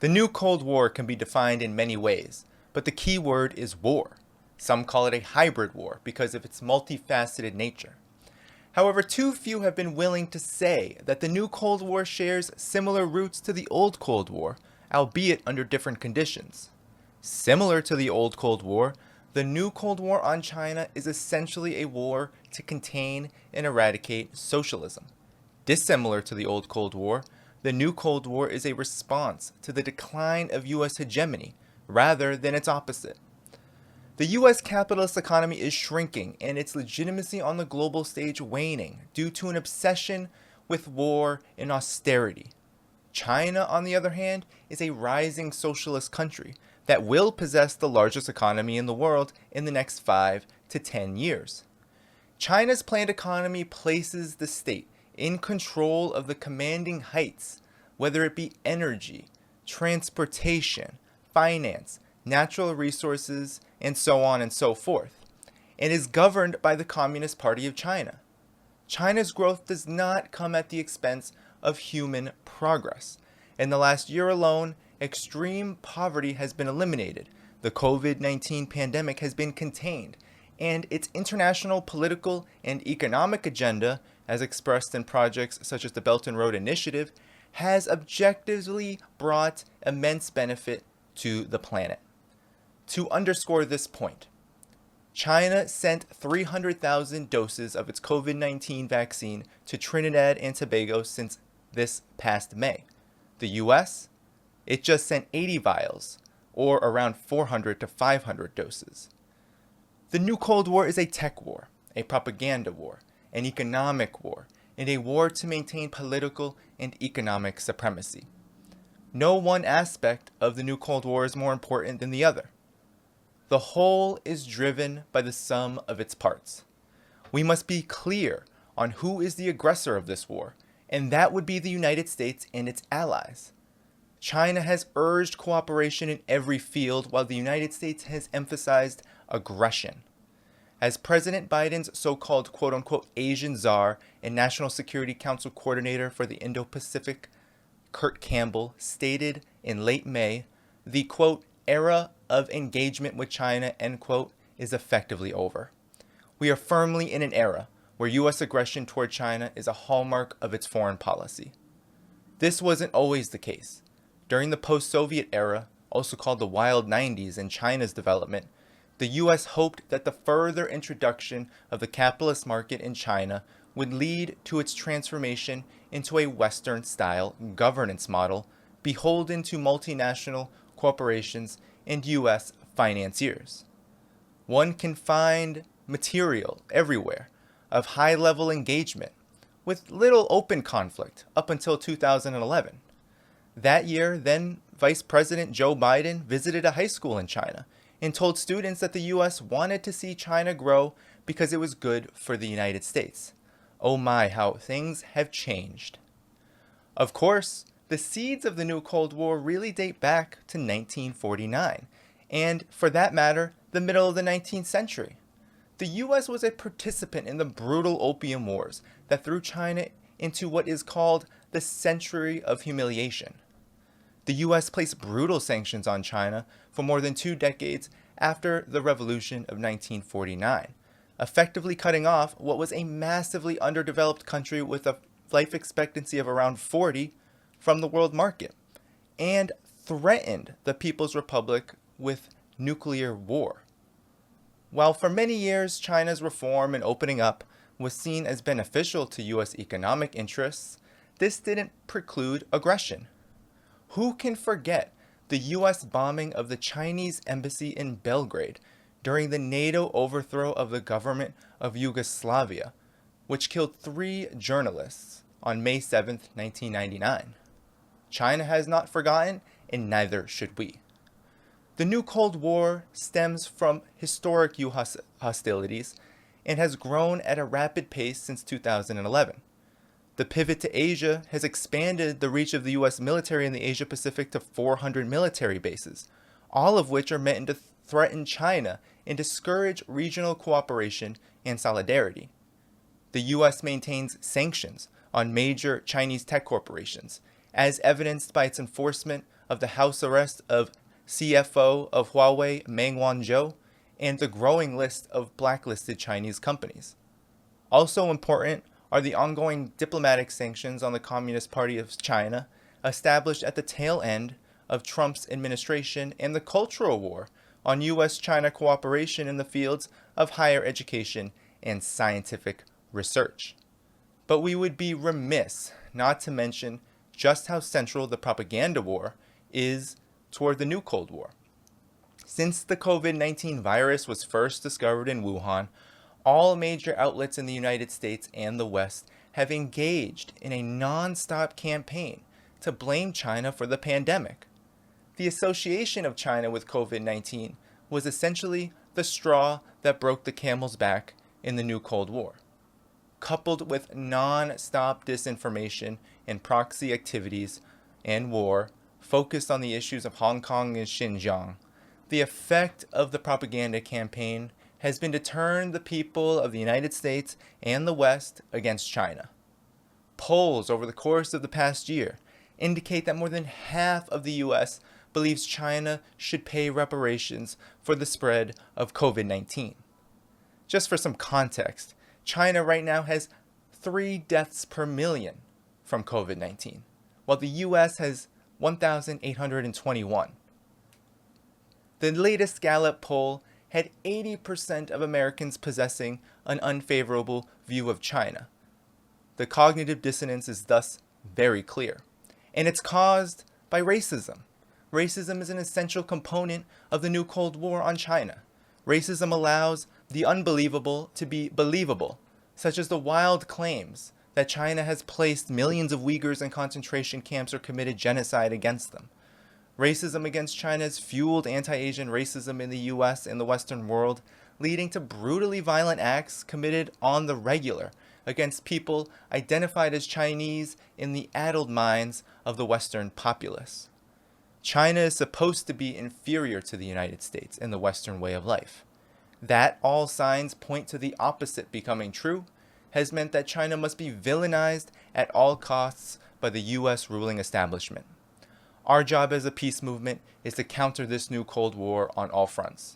The new Cold War can be defined in many ways, but the key word is war. Some call it a hybrid war because of its multifaceted nature. However, too few have been willing to say that the new Cold War shares similar roots to the old Cold War, albeit under different conditions. Similar to the old Cold War, the new Cold War on China is essentially a war to contain and eradicate socialism. Dissimilar to the old Cold War, the new Cold War is a response to the decline of U.S. hegemony rather than its opposite. The U.S. capitalist economy is shrinking and its legitimacy on the global stage waning due to an obsession with war and austerity. China, on the other hand, is a rising socialist country that will possess the largest economy in the world in the next 5 to 10 years. China's planned economy places the state in control of the commanding heights, whether it be energy, transportation, finance, natural resources, and so on and so forth, and is governed by the Communist Party of China. China's growth does not come at the expense of human progress. In the last year alone, extreme poverty has been eliminated, the COVID-19 pandemic has been contained, and its international political and economic agenda, as expressed in projects such as the Belt and Road Initiative, has objectively brought immense benefit to the planet. To underscore this point, China sent 300,000 doses of its COVID-19 vaccine to Trinidad and Tobago since this past May. The US, it just sent 80 vials, or around 400 to 500 doses. The new Cold War is a tech war, a propaganda war, an economic war, and a war to maintain political and economic supremacy. No one aspect of the new Cold War is more important than the other. The whole is driven by the sum of its parts. We must be clear on who is the aggressor of this war, and that would be the United States and its allies. China has urged cooperation in every field, while the United States has emphasized aggression. As President Biden's so-called quote-unquote Asian czar and National Security Council coordinator for the Indo-Pacific, Kurt Campbell, stated in late May, the quote, era of engagement with China, end quote, is effectively over. We are firmly in an era where U.S. aggression toward China is a hallmark of its foreign policy. This wasn't always the case. During the post-Soviet era, also called the Wild 90s in China's development, the U.S. hoped that the further introduction of the capitalist market in China would lead to its transformation into a Western-style governance model beholden to multinational corporations and U.S. financiers. One can find material everywhere of high-level engagement with little open conflict up until 2011. That year, then Vice President Joe Biden visited a high school in China and told students that the U.S. wanted to see China grow because it was good for the United States. Oh my, how things have changed. Of course, the seeds of the new Cold War really date back to 1949, and for that matter, the middle of the 19th century. The U.S. was a participant in the brutal opium wars that threw China into what is called the Century of Humiliation. The U.S. placed brutal sanctions on China for more than 2 decades after the Revolution of 1949, effectively cutting off what was a massively underdeveloped country with a life expectancy of around 40 from the world market, and threatened the People's Republic with nuclear war. While for many years China's reform and opening up was seen as beneficial to U.S. economic interests, this didn't preclude aggression. Who can forget the U.S. bombing of the Chinese embassy in Belgrade during the NATO overthrow of the government of Yugoslavia, which killed 3 journalists on May 7, 1999? China has not forgotten, and neither should we. The new Cold War stems from historic U.S. hostilities and has grown at a rapid pace since 2011. The pivot to Asia has expanded the reach of the U.S. military in the Asia Pacific to 400 military bases, all of which are meant to threaten China and discourage regional cooperation and solidarity. The U.S. maintains sanctions on major Chinese tech corporations, as evidenced by its enforcement of the house arrest of CFO of Huawei Meng Wanzhou and the growing list of blacklisted Chinese companies. Also important are the ongoing diplomatic sanctions on the Communist Party of China established at the tail end of Trump's administration and the cultural war on U.S.-China cooperation in the fields of higher education and scientific research. But we would be remiss not to mention just how central the propaganda war is toward the new Cold War. Since the COVID-19 virus was first discovered in Wuhan, all major outlets in the United States and the West have engaged in a non-stop campaign to blame China for the pandemic. The association of China with COVID-19 was essentially the straw that broke the camel's back in the new Cold War. Coupled with non-stop disinformation and proxy activities and war focused on the issues of Hong Kong and Xinjiang, the effect of the propaganda campaign has been to turn the people of the United States and the West against China. Polls over the course of the past year indicate that more than half of the U.S. believes China should pay reparations for the spread of COVID-19. Just for some context, China right now has 3 deaths per million from COVID-19, while the U.S. has 1,821. The latest Gallup poll had 80% of Americans possessing an unfavorable view of China. The cognitive dissonance is thus very clear, and it's caused by racism. Racism is an essential component of the new Cold War on China. Racism allows the unbelievable to be believable, such as the wild claims that China has placed millions of Uyghurs in concentration camps or committed genocide against them. Racism against China has fueled anti-Asian racism in the US and the Western world, leading to brutally violent acts committed on the regular against people identified as Chinese in the addled minds of the Western populace. China is supposed to be inferior to the United States in the Western way of life. That all signs point to the opposite becoming true has meant that China must be villainized at all costs by the US ruling establishment. Our job as a peace movement is to counter this new Cold War on all fronts.